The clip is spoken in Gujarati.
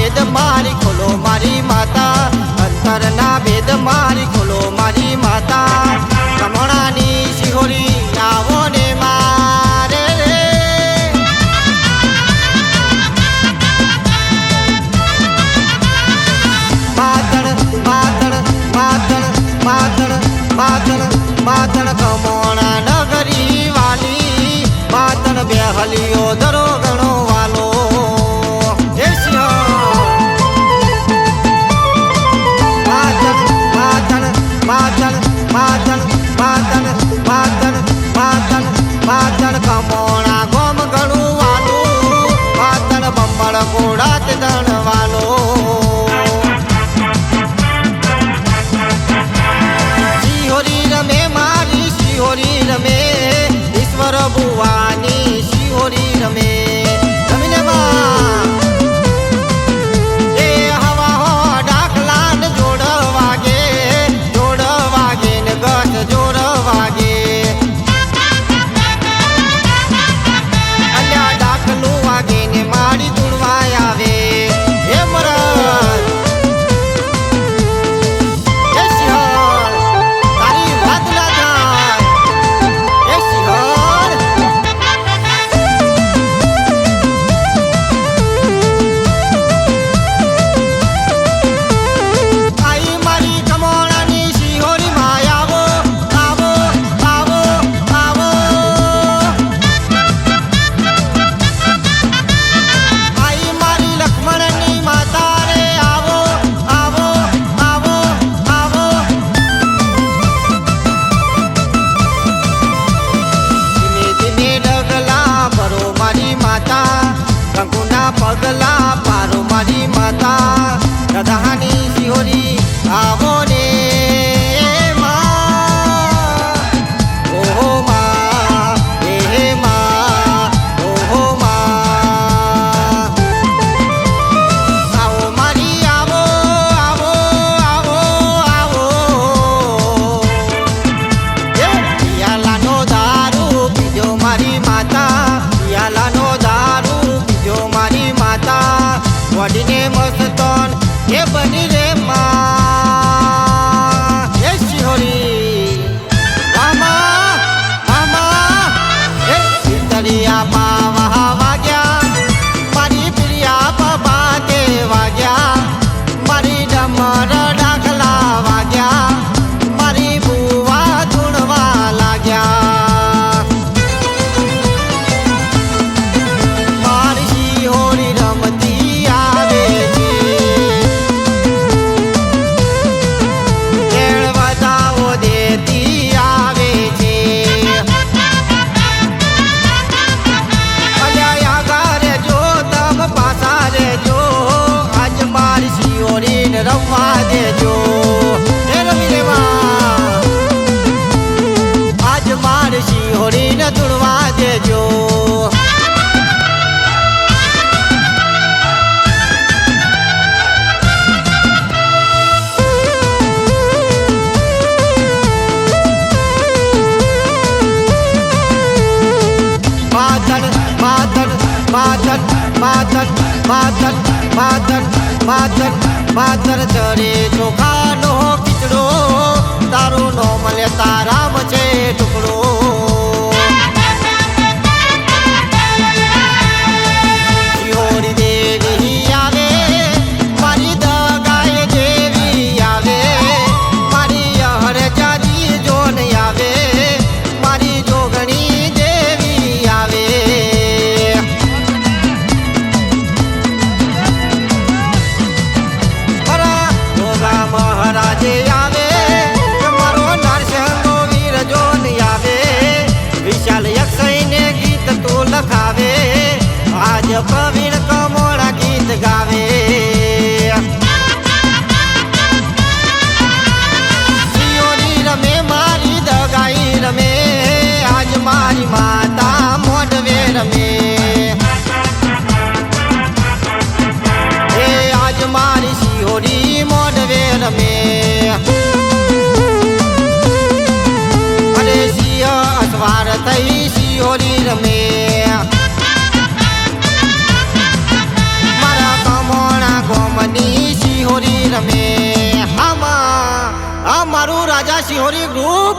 ભેદ મારી ખોલો મારી માતા, અંતરના ભેદ મારી ખોલો મારી માતા. રમણાની શિહોરી આવો ને મારે રે, માતણ માતણ માતણ માતણ માતણ માતણ કમોણા નગરી વાલી, માતણ બેહલીઓ દરો ગણો વાલો. કમોણા ગોમ ગણું વાલું, માતણ બંબળ કોડા તે દણવાલો. શિહોરી રમે મારી શિહોરી રમે, ઈશ્વર ભુવાની શિહોરી રમે. રમીને માં એ હવા હો ડાકલા ને જોડ વાગે, જોડ વાગે ને ગઢ જોડ વાગે. મારી ધૂળવાય આવે હે મરદ, હે શિહોર તારી વાત ના થાય, હે શિહોર. આઈ મારી કમોણાની શિહોરી માં આવો આવો આવો આવો. લક્ષ્મણની માતા રે આવો આવો આવો આવો. ધીમે ધીમે ડગલા ભરો મારી માતા, કંકુના પગલા પારો મારી માતા. રાધાની શિહોરી આવો ને માં, ઓહો માં હે માં, ઓહો માં. વડીને મસ્તન એ બની રે માં, એ શિહોરી મામા મામા. એ પિતરિયા પાવા વાગ્યા, મારી પ્રિયા બાબા તે વાગ્યા, મારી ડમર ડાકલા વાગ્યા, મારી બુવા ધૂણવા લાગ્યા. મારી શિહોરી રમતી રમવા દેજો એ રમીને માં, આજ માર શિહોરીને ધૂળવા દેજો. માતણ માતણ માતણ માતણ માતણ માતણ માતણ માતર ચરે ચોખાનો ખીચડો, તારો નો મળે તારામ છે ટુકડો. શિહોરી દેવી આવે મારી દગાય દેવી આવે, મારી હર જાજી જોન આવે, મારી જોગણી દેવી આવે. મહારાજે આવે મારો નરસિંહનો વીર જોન આવે, શિહોરી ગ્રુપ